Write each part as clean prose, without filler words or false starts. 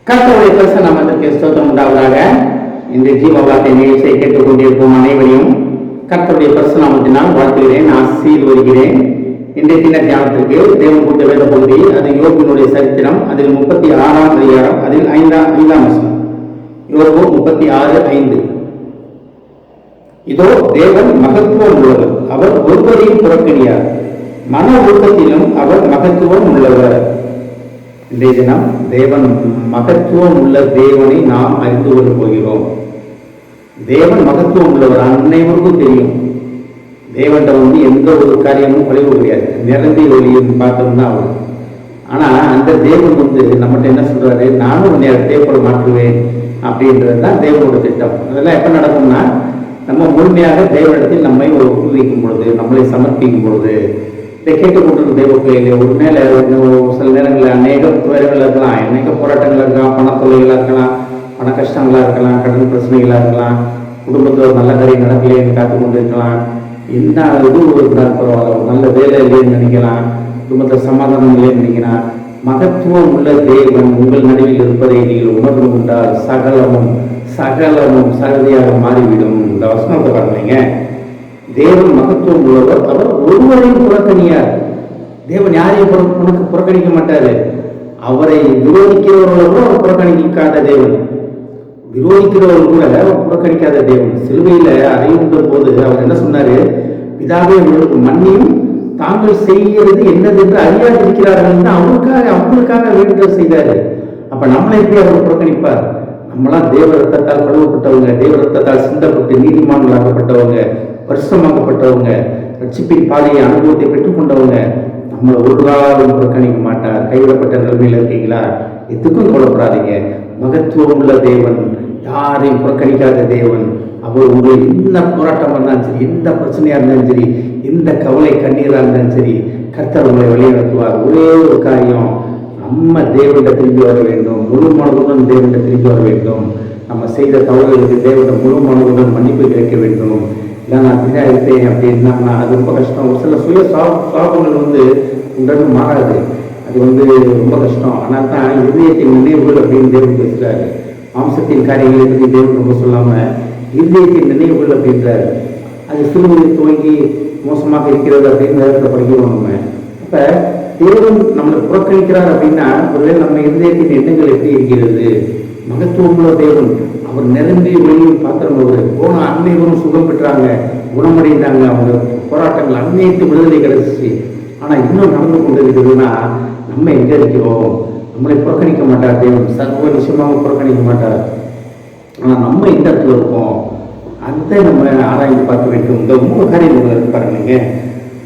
கர்த்தருடைய பரிசுத்த நாமத்திற்கு ஸ்தோத்திரம் உண்டாவதாக. இந்த ஜீவவார்த்தை நிகழ்ச்சியை கேட்டுக்கொண்டிருக்கும் அனைவரையும் கர்த்தருடைய பரிசுத்த நாமத்தினால் வாழ்த்துகிறேன், ஆசீர்வதிக்கிறேன். இன்றைய தின தியானத்திற்கு தேவன் கொடுத்த வேத பகுதி, அது யோபினுடைய சரித்திரம். அதில் 36ஆம் அதிகாரம், அதில் 5ஆம் வசனம். யோபு 36:5. இதோ தேவன் மகத்துவம் உள்ளவர், அவர் ஒருவரையும் புறக்கணியார், மன ஒழுக்கத்திலும் அவர் மகத்துவம் உள்ளவர். இன்றைய தினம் தேவன் மகத்துவம் உள்ள தேவனை நாம் அறிந்து கொள்ள போகிறோம். தேவன் மகத்துவம் உள்ளவர் அனைவருக்கும் தெரியும். தேவன்கிட்ட எந்த ஒரு காரியமும் குறைவு கிடையாது. நிரந்தி ஒளியும் பார்த்தோம்னா அவர். ஆனா அந்த தேவன் நம்மகிட்ட என்ன சொல்றாரு, நானும் உன்னை அதே போல மாற்றுவேன் அப்படின்றது தான் தேவனோட திட்டம். அதெல்லாம் எப்ப நடக்கும்னா, நம்ம முழுமையாக தேவனிடத்தில் நம்மை ஒப்புவிக்கும் பொழுது, நம்மளை சமர்ப்பிக்கும் பொழுது. இதை கேட்டுக்கொண்டிருக்க தேவ பிள்ளைகளே, ஒரு மேல சில நேரங்களில் அநேக துயரங்கள் இருக்கலாம், அநேக போராட்டங்கள் இருக்கலாம், பணத்தொல்லைகளாக இருக்கலாம், பண கஷ்டங்களாக இருக்கலாம், கடன் பிரச்சனைகளாக இருக்கலாம், குடும்பத்தில் ஒரு நல்ல காரியம் நடக்கலையே காத்து கொண்டு இருக்கலாம், என்ன இது இருந்தாலும் பரவாயில்ல, ஒரு நல்ல வேலை இல்லைன்னு நினைக்கலாம், குடும்பத்தில் சமாதானம் இல்லைன்னு நினைக்கலாம். மகத்துவம் உள்ள தேவன் உங்கள் நடுவில் இருப்பதை நீங்கள் உணர்ந்து கொண்டால் சகலமும் சகலமும் சகதியாக மாறிவிடும். இந்த வசனத்தை பாருங்க, தேவன் மகத்துவம் உள்ளவர், அவர் ஒருவரையும் புறக்கணியார். தேவன் யாரையும் புறக்கணிக்க மாட்டாரு. அவரை விரோதிக்கிறவர்களும் அவர் புறக்கணிக்காத தேவன், விரோதிக்கிறவர்கள் கூட அவர் புறக்கணிக்காத தேவன். சிலுவையில அறையுண்ட போது அவர் என்ன சொன்னாரு, பிதாவே உங்களுக்கு மன்னியும், தாங்கள் செய்கிறது என்னது என்று அறியாதிருக்கிறார்கள் அவங்களுக்காக வேண்டுதல் செய்தாரு. அப்ப நம்மளை எப்படி அவர் புறக்கணிப்பார்? நம்மளாம் தேவ ரத்தத்தால் கழுவப்பட்டவங்க, தேவ ரத்தத்தால் சிந்தப்பட்டு நீதிமான்களாக்கப்பட்டவங்க, பரிசுத்தமாக்கப்பட்டவங்க, ரட்சிப்பின் பாதையை அனுபவத்தை பெற்றுக்கொண்டவங்க. நம்மளை ஒரு காலம் புறக்கணிக்க மாட்டார். கைவிடப்பட்ட நிலைமையில இருக்கீங்களா, எதுக்கும் கவலைப்படாதீங்க. மகத்துவம் உள்ள தேவன், யாரையும் புறக்கணிக்காத தேவன். அவர் உங்களுக்கு என்ன போராட்டமாக இருந்தாலும் சரி, எந்த பிரச்சனையா இருந்தாலும் சரி, எந்த கவலை கண்ணீராக இருந்தாலும் சரி, கர்த்தர் உங்களை வழிநடத்துவார். ஒரே ஒரு காரியம், நம்ம தேவன்கிட்ட திரும்பி வர வேண்டும், முழு மனதுடன் தேவன்கிட்ட திரும்பி வர வேண்டும். நம்ம செய்த தவறுகளுக்கு தேவன்கிட்ட முழு மனதுடன் மன்னிப்பு கிடைக்க வேண்டும். இல்லை நான் அப்படிதான் இருப்பேன் அப்படின்னா அது ரொம்ப கஷ்டம். ஒரு சில சுய சாபங்கள் உடனே மாறாது, அது ரொம்ப கஷ்டம். ஆனால் தான் இதயத்தின் நினைவுகள் அப்படின்னு தேவன் பேசுகிறாரு. மாம்சத்தின் காரியங்களை பற்றி தேவன் ரொம்ப சொல்லாமல் இதயத்தின் நினைவுகள் அப்படின்றாரு. அது சிறுவர்கள் துவங்கி மோசமாக இருக்கிறது அப்படின்னு நேரத்தில் படிக்கிறோம் நம்ம. அப்போ தேவன் நம்மளை புறக்கணிக்கிறார் அப்படின்னா, ஒருவேளை நம்ம இதயத்தின் எண்ணங்கள் எப்படி இருக்கிறது? மகத்துவமுள்ள தேவன், அவர் நிரம்பி வெளியும் பாத்திரம். அவர் போன அன்னைவரும் சுகம் பெற்றாங்க, குணமடைந்தாங்க, அவங்க போராட்டங்கள் அன்னைக்கு விடுதலை கிடைச்சிச்சு. ஆனால் இன்னும் நடந்து கொண்டு இருக்குதுன்னா நம்ம எங்கே இருக்கிறோம்? நம்மளை புறக்கணிக்க மாட்டார் தேவன், சர்வ நிச்சயமாக புறக்கணிக்க மாட்டார். ஆனால் நம்ம எந்த இடத்துல இருக்கோம் அதை நம்ம ஆராய்ந்து பார்க்க வேண்டும். இந்த 3 காரியம் பாருங்க.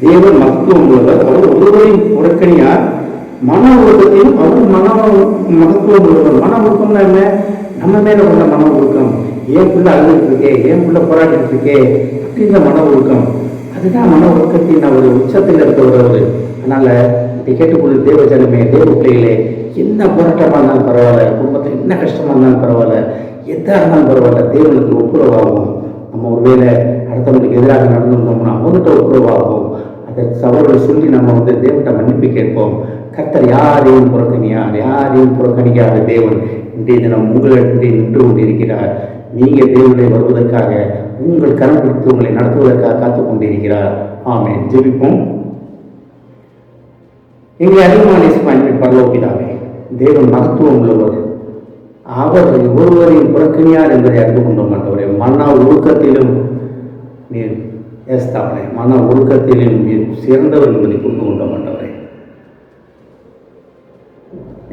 தேவன் மகத்துவம் உள்ளவர், அவர் ஒருவரையும் புறக்கணியார், மன ஒழுக்கத்தையும் அவர் மகத்துவம் உள்ளவர். மன ஒழுக்கம்னா என்ன? நம்ம மேல உள்ள மன ஒழுக்கம். ஏன் பிள்ளை அழுதுட்டு இருக்கே, ஏன் பிள்ளை போராடிட்டு இருக்கே அப்படின்ற மன ஒழுக்கம், அதுதான் மன ஒழுக்கத்தின் அவர் உச்சத்தில் இருக்கிறவர் அவர். அதனால இதை கேட்டுக்கொள்ள தேவ ஜனமே, தேவ பிள்ளைகளே, என்ன போராட்டமாக இருந்தாலும் பரவாயில்ல, குடும்பத்தில் என்ன கஷ்டமாக இருந்தாலும் பரவாயில்ல, எதாக இருந்தாலும் பரவாயில்ல, தேவனுக்கு ஒப்புரவாகும். நம்ம ஒருவேளை அடுத்தவங்களுக்கு எதிராக நடந்துருந்தோம்னா அவங்ககிட்ட ஒப்புரவாகும். அதை சவர்களை சொல்லி நம்ம தேவன்கிட்ட மன்னிப்பு கேட்போம். கர்த்தர் யாரையும் புறக்கணியார், யாரையும் புறக்கணிக்காத தேவன் இன்றைய தினம் உங்களிடத்தில் நின்று கொண்டிருக்கிறார். நீங்கள் தேவனுடைய வருவதற்காக, உங்கள் கரம் பிடித்து உங்களை நடத்துவதற்காக காத்து கொண்டிருக்கிறார். ஆமென். ஜெபிப்போம். எங்களை அதிகமான பரலோகிதாவே, தேவன் மகத்துவம் உள்ளவர், அவர் ஒருவரையும் புறக்கணியார் என்பதை அறிந்து கொண்டோம். ஆண்டவரே, மன ஒழுக்கத்திலும் நீர் ஏஸ்தாப்பனே, மன ஒழுக்கத்திலும் நீர் சிறந்தவர் என்பதை கொண்டு கொண்டோம். ஆண்டவரே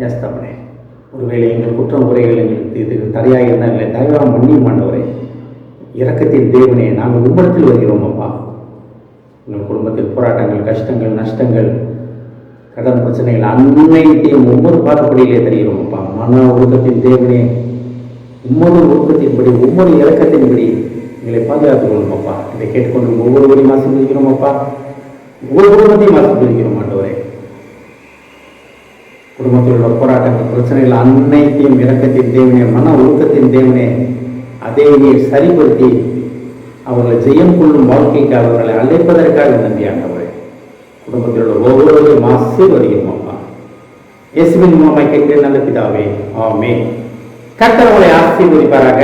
ஏஸ்தாப்பனே, ஒருவேளை எங்கள் குற்றம் குறைகள் எங்களுக்கு இது தடையாக இருந்தால் இல்லை, தயவாக மன்னியும். ஆண்டவரே, இரக்கத்தின் தேவனே, நாங்கள் உம்மிடத்தில் வருகிறோம். அப்பா, எங்கள் குடும்பத்தில் போராட்டங்கள், கஷ்டங்கள், நஷ்டங்கள், கடன் பிரச்சனைகள் அனைத்தையும் ஒவ்வொரு பாதப்படியிலே தெரிகிறோம். அப்பா, மன ஒழுக்கத்தின் தேவனே, ஒவ்வொரு ஒழுக்கத்தின்படி, ஒவ்வொரு இலக்கத்தின்படி எங்களை பாதுகாத்துக் கொள்ளும். அப்பா, இதை கேட்டுக்கொண்டு ஒவ்வொருவரையும் ஆசீர்வதிக்கிறோம். அப்பா, ஒவ்வொரு குடும்பத்தையும் ஆசீர்வதிக்கிறோம். ஆண்டவரே, குடும்பத்தில் உள்ள போராட்டங்கள், பிரச்சனைகள் அனைத்தையும் இரக்கத்தின் தேவனே, மன ஒழுக்கத்தின் தேவனே, அதை நீர் சரிப்படுத்தி அவர்களை ஜெயம் கொள்ளும் வாழ்க்கைக்கு அவர்களை அழைப்பதற்காக நன்றி. ஆண்டவரே, குடும்பத்தில் உள்ள ஒவ்வொருவரையும் ஆசீர்வதிக்கிறோம். அப்பா, இயேசுவின் மூலமாய் கேட்கிறேன் நல்ல பிதாவே, ஆமென். கர்த்தர் உங்களை ஆசீர்வதிப்பாராக.